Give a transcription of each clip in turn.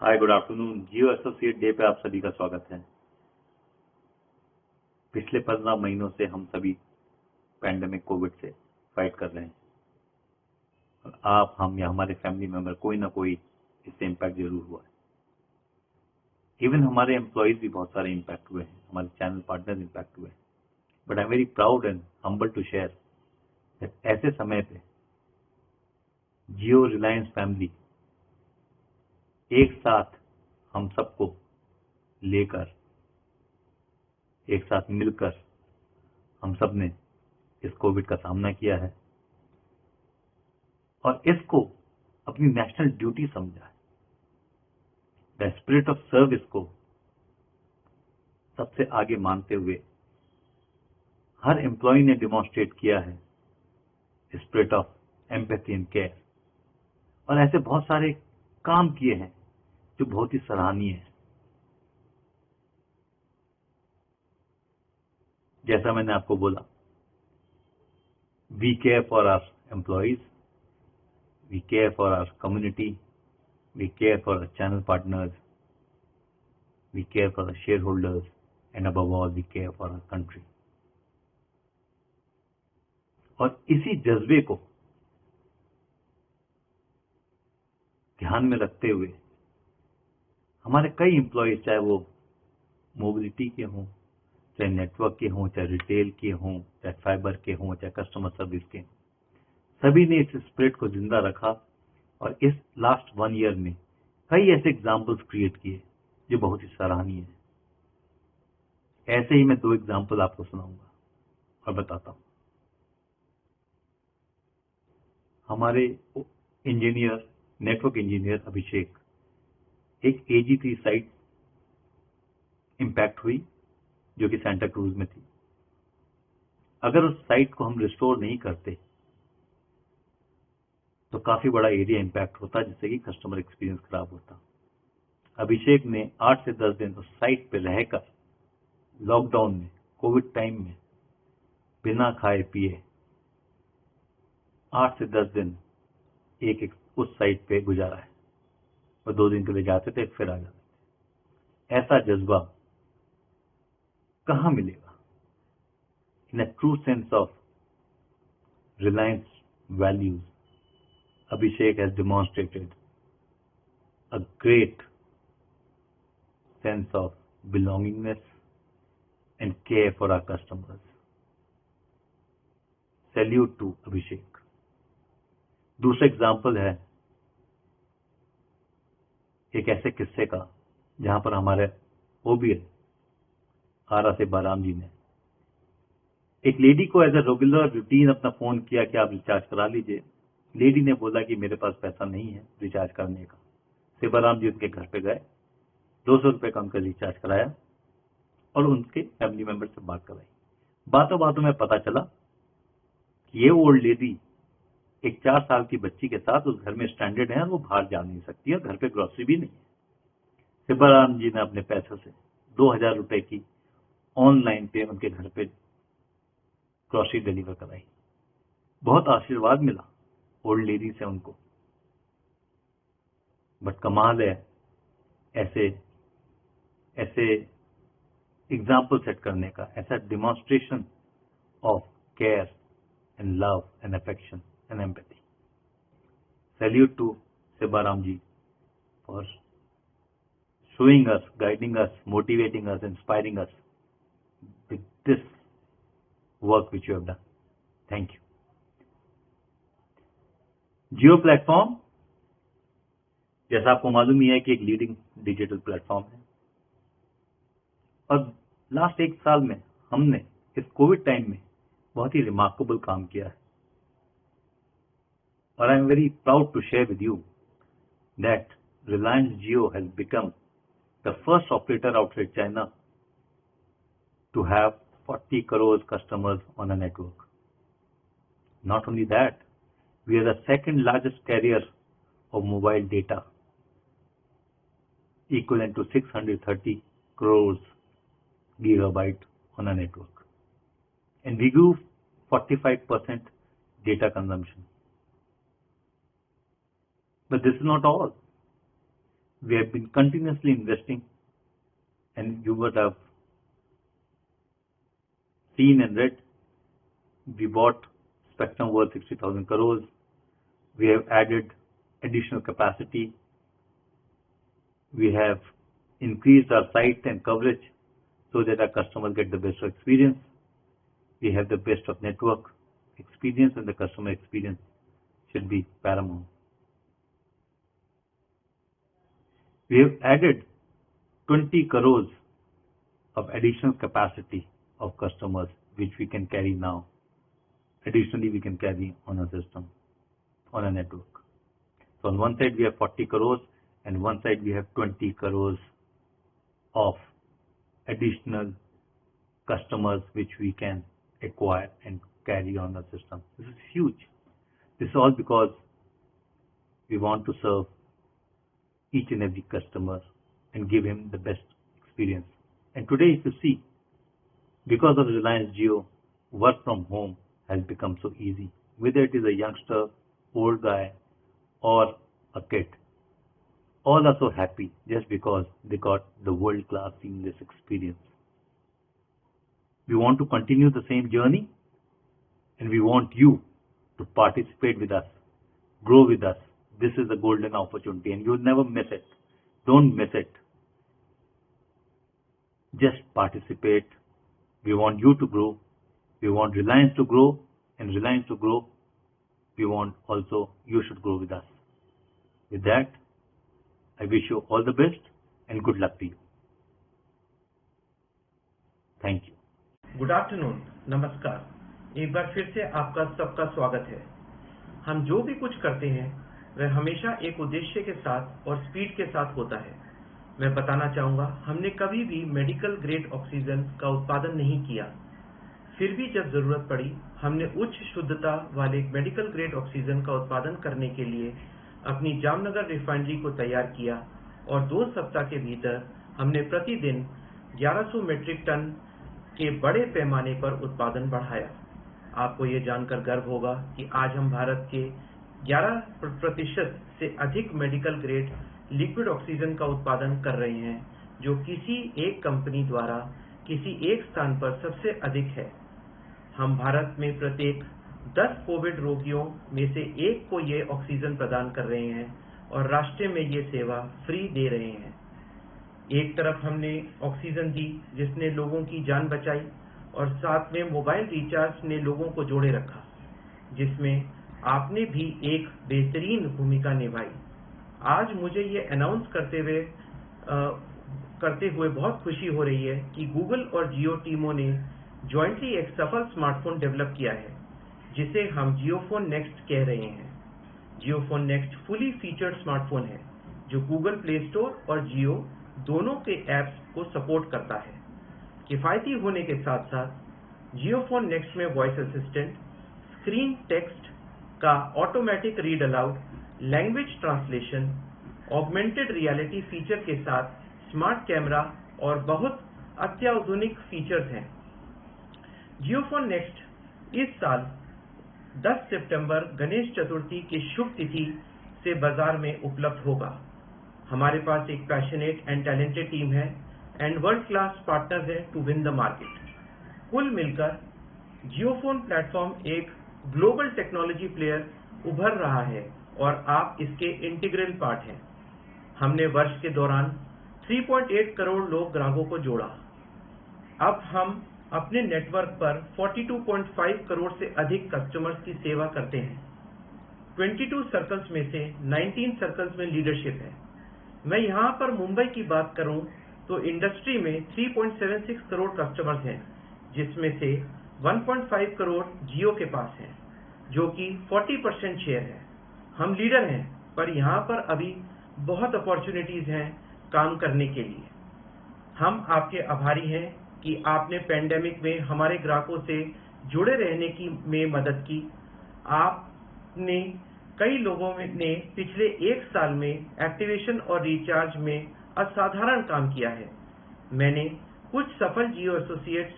हाय, good afternoon. जियो associate day पे आप सभी का स्वागत है। पिछले 15 महीनों से हम सभी पैंडेमिक कोविड से फाइट कर रहे हैं और आप, हम या हमारे फैमिली मेंबर कोई ना कोई इससे इम्पैक्ट जरूर हुआ है। इवन हमारे एम्प्लॉयज भी बहुत सारे इम्पैक्ट हुए हैं, हमारे चैनल पार्टनर इम्पैक्ट हुए हैं। But I am very proud and humble to share that ऐसे समय पे जियो रिलायंस फैमिली एक साथ हम सबको लेकर, एक साथ मिलकर हम सब ने इस कोविड का सामना किया है और इसको अपनी नेशनल ड्यूटी समझा है। द स्पिरिट ऑफ सर्विस को सबसे आगे मानते हुए हर एम्प्लॉय ने डिमॉन्स्ट्रेट किया है spirit of empathy and care, और ऐसे बहुत सारे काम किए हैं जो बहुत ही सराहनीय है। जैसा मैंने आपको बोला, we care for our employees, we care for our community, we care for our channel partners, we care for our shareholders, and above all, we care for our country. और इसी जज्बे को ध्यान में रखते हुए हमारे कई एम्प्लॉयज, चाहे वो मोबिलिटी के हों, चाहे नेटवर्क के हों, चाहे रिटेल के हों, चाहे फाइबर के हों, चाहे कस्टमर सर्विस के, सभी ने इस स्पिरिट को जिंदा रखा और इस लास्ट 1 ईयर में कई ऐसे एग्जाम्पल्स क्रिएट किए जो बहुत ही सराहनीय है। ऐसे ही मैं 2 एग्जाम्पल आपको सुनाऊंगा और बताता हूं। हमारे इंजीनियर, नेटवर्क इंजीनियर अभिषेक, एक AG3 साइट इंपैक्ट हुई जो कि सेंटा क्रूज में थी। अगर उस साइट को हम रिस्टोर नहीं करते तो काफी बड़ा एरिया इंपैक्ट होता, जिससे कि कस्टमर एक्सपीरियंस खराब होता। अभिषेक ने 8 से 10 दिन उस साइट पे रहकर लॉकडाउन में, कोविड टाइम में, बिना खाए पिए 8 से 10 दिन एक उस साइट पे गुजारा है। वो 2 दिन के लिए जाते थे, फिर आ जाते थे। ऐसा जज्बा कहां मिलेगा? In a true sense of Reliance values, Abhishek has demonstrated a great sense of belongingness and care for our customers. Salute to Abhishek. दूसरा एग्जाम्पल है एक ऐसे किस्से का जहां पर हमारे OBL आरा से बाराम जी ने एक लेडी को एज ए रेगुलर रूटीन अपना फोन किया कि आप रिचार्ज करा लीजिए। लेडी ने बोला कि मेरे पास पैसा नहीं है रिचार्ज करने का। सेबाराम जी उनके घर पे गए, 200 रुपए का उनका रिचार्ज कराया और उनके फैमिली मेंबर से बात कराई। बातों बातों में पता चला कि ये ओल्ड लेडी एक 4 साल की बच्ची के साथ उस घर में स्टैंडर्ड है और वो बाहर जा नहीं सकती है, घर पे ग्रोसरी भी नहीं है। सेबाराम जी ने अपने पैसों से 2000 रुपए की ऑनलाइन पे उनके घर पे ग्रोसरी डिलीवर कराई। बहुत आशीर्वाद मिला ओल्ड लेडी से उनको। बट कमाल है ऐसे एग्जाम्पल सेट करने का, ऐसा demonstration of care and love and affection and empathy. Salute to Sebaram ji for showing us, guiding us, motivating us, inspiring us with this work which you have done. Thank you. Jio platform, जैसा आपको मालूम ही है कि एक leading digital platform है और last 1 साल में हमने इस कोविड टाइम में बहुत ही रिमार्केबल काम किया है। और I am very proud to share with you that Reliance Jio has become the first operator outside China to have 40 crore customers on a network. Not only that, we are the second largest carrier of mobile data, equivalent to 630 crores gigabyte on a network. And we grew 45% data consumption. But this is not all. We have been continuously investing, and you would have seen and read, we bought spectrum worth 60,000 crores. We have added additional capacity. We have increased our site and coverage so that our customers get the best of experience. We have the best of network experience, and the customer experience should be paramount. We have added 20 crores of additional capacity of customers which we can carry now. Additionally, we can carry on a system, on a network. So on one side we have 40 crores and one side we have 20 crores of additional customers which we can acquire and carry on the system. This is huge. This is all because we want to serve each and every customer and give him the best experience. And today, if you see, because of Reliance Jio, work from home has become so easy. Whether it is a youngster, old guy, or a kid, all are so happy just because they got the world-class seamless experience. We want to continue the same journey, and we want you to participate with us, grow with us. This is a golden opportunity, and you'll never miss it. Don't miss it. Just participate. We want you to grow. We want Reliance to grow, and Reliance to grow, we want also you should grow with us. With that, I wish you all the best and good luck to you. Thank you. Good afternoon, नमस्कार। एक बार फिर से आपका सबका स्वागत है। हम जो भी कुछ करते हैं वह हमेशा एक उद्देश्य के साथ और स्पीड के साथ होता है। मैं बताना चाहूँगा, हमने कभी भी मेडिकल ग्रेड ऑक्सीजन का उत्पादन नहीं किया। फिर भी जब जरूरत पड़ी, हमने उच्च शुद्धता वाले मेडिकल ग्रेड ऑक्सीजन का उत्पादन करने के लिए अपनी जामनगर रिफाइनरी को तैयार किया और 2 सप्ताह के भीतर हमने प्रतिदिन 1100 मीट्रिक टन के बड़े पैमाने पर उत्पादन बढ़ाया। आपको ये जानकर गर्व होगा कि आज हम भारत के 11% से अधिक मेडिकल ग्रेड लिक्विड ऑक्सीजन का उत्पादन कर रहे हैं, जो किसी एक कंपनी द्वारा किसी एक स्थान पर सबसे अधिक है। हम भारत में प्रत्येक 10 कोविड रोगियों में से एक को ये ऑक्सीजन प्रदान कर रहे हैं और राष्ट्र में ये सेवा फ्री दे रहे हैं। एक तरफ हमने ऑक्सीजन दी जिसने लोगों की जान बचाई, और साथ में मोबाइल रिचार्ज ने लोगों को जोड़े रखा, जिसमें आपने भी एक बेहतरीन भूमिका निभाई। आज मुझे ये अनाउंस करते हुए बहुत खुशी हो रही है कि गूगल और जियो टीमों ने जॉइंटली एक सफल स्मार्टफोन डेवलप किया है, जिसे हम जियोफोन नेक्स्ट कह रहे हैं। JioPhone next fully featured smartphone है जो गूगल प्ले स्टोर और जियो दोनों के ऐप्स को सपोर्ट करता है। किफायती होने के साथ साथ जियोफोन नेक्स्ट में वॉइस असिस्टेंट, स्क्रीन टेक्स्ट का automatic read aloud, language translation, augmented reality feature के साथ स्मार्ट कैमरा और बहुत अत्याधुनिक फीचर्स हैं। जियोफोन नेक्स्ट इस साल 10 सितंबर गणेश चतुर्थी की शुभ तिथि से बाजार में उपलब्ध होगा। हमारे पास एक पैशनेट एंड टैलेंटेड टीम है एंड वर्ल्ड क्लास पार्टनर्स हैं टू विन द मार्केट। कुल मिलकर जियोफोन प्लेटफॉर्म एक ग्लोबल टेक्नोलॉजी प्लेयर उभर रहा है और आप इसके इंटीग्रल पार्ट हैं। हमने वर्ष के दौरान 3.8 करोड़ लोग ग्राहकों को जोड़ा। अब हम अपने नेटवर्क पर 42.5 करोड़ से अधिक कस्टमर्स की सेवा करते हैं। 22 सर्कल्स में से 19 सर्कल्स में लीडरशिप है। मैं यहाँ पर मुंबई की बात करूँ तो इंडस्ट्री में 3.76 करोड़ कस्टमर्स हैं, जिसमें से 1.5 करोड़ जियो के पास हैं, जो कि 40% शेयर है। हम लीडर हैं, पर यहाँ पर अभी बहुत अपॉर्चुनिटीज हैं काम करने के लिए। हम आपके आभारी हैं कि आपने पेंडेमिक में हमारे ग्राहकों से जुड़े रहने में मदद की। आपने कई लोगों ने पिछले 1 साल में एक्टिवेशन और रिचार्ज में असाधारण काम किया है। मैंने कुछ सफल जियो एसोसिएट्स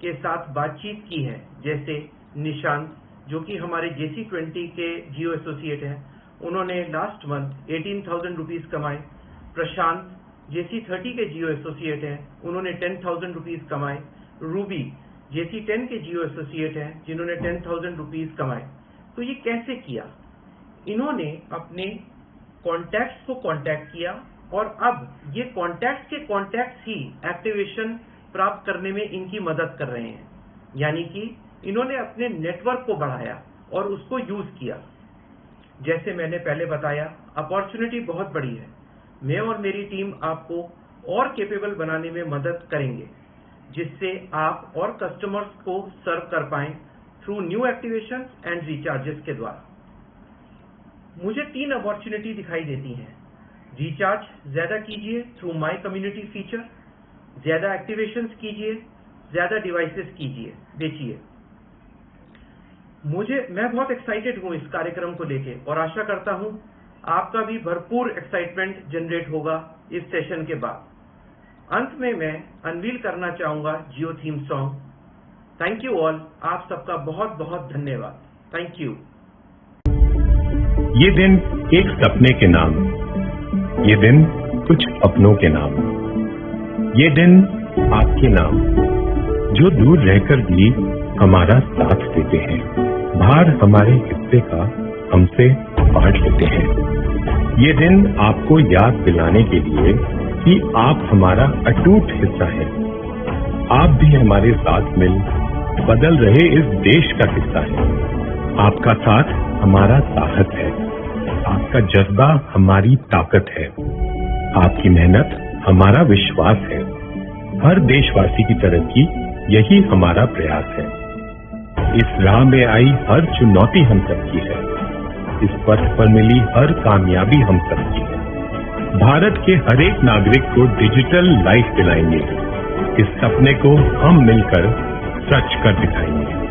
के साथ बातचीत की है, जैसे निशांत, जो कि हमारे JC20 के जियो एसोसिएट हैं। उन्होंने लास्ट मंथ 18,000 रुपीज कमाए। प्रशांत JC30 के जियो एसोसिएट हैं, उन्होंने 10,000 रुपीज कमाए। रूबी JC10 के जियो एसोसिएट हैं, जिन्होंने 10,000 रुपीज कमाए। तो ये कैसे किया? इन्होंने अपने कॉन्टैक्ट्स को कांटेक्ट किया और अब ये कॉन्टैक्ट्स के कॉन्टैक्ट्स ही एक्टिवेशन प्राप्त करने में इनकी मदद कर रहे हैं। यानी कि इन्होंने अपने नेटवर्क को बढ़ाया और उसको यूज किया। जैसे मैंने पहले बताया, अपॉर्चुनिटी बहुत बड़ी है। मैं और मेरी टीम आपको और केपेबल बनाने में मदद करेंगे, जिससे आप और कस्टमर्स को सर्व कर पाएं through new activation and recharges के द्वारा। मुझे 3 अपॉर्चुनिटी दिखाई देती हैं। रिचार्ज ज्यादा कीजिए थ्रू माई कम्युनिटी फीचर, ज्यादा एक्टिवेशंस कीजिए, ज्यादा डिवाइसेस कीजिए, बेचिए। मैं बहुत एक्साइटेड हूं इस कार्यक्रम को लेके और आशा करता हूं आपका भी भरपूर एक्साइटमेंट जनरेट होगा इस सेशन के बाद। अंत में मैं अनवील करना चाहूंगा Jio theme song. Thank you all. आप सबका बहुत बहुत धन्यवाद। Thank you. ये दिन एक सपने के नाम, ये दिन कुछ अपनों के नाम, ये दिन आपके नाम, जो दूर रहकर भी हमारा साथ देते हैं, भार हमारे हिस्से का हमसे बांट लेते हैं। ये दिन आपको याद दिलाने के लिए कि आप हमारा अटूट हिस्सा हैं। आप भी हमारे साथ मिल बदल रहे इस देश का हिस्सा हैं। आपका साथ हमारा साहस है, आपका जज्बा हमारी ताकत है, आपकी मेहनत हमारा विश्वास है। हर देशवासी की तरक्की यही हमारा प्रयास है। इस राह में आई हर चुनौती हम सबकी है, इस पथ पर मिली हर कामयाबी हम सबकी है। भारत के हर एक नागरिक को डिजिटल लाइफ दिलाएंगे, इस सपने को हम मिलकर सच कर दिखाएंगे।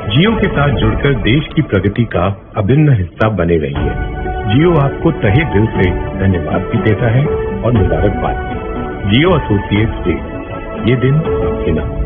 जियो के साथ जुड़कर देश की प्रगति का अभिन्न हिस्सा बने रहिए। जियो आपको तहे दिल से धन्यवाद भी देता है और मुबारकबाद भी। जियो एसोसिएट्स डे, ये दिन आपके नाम।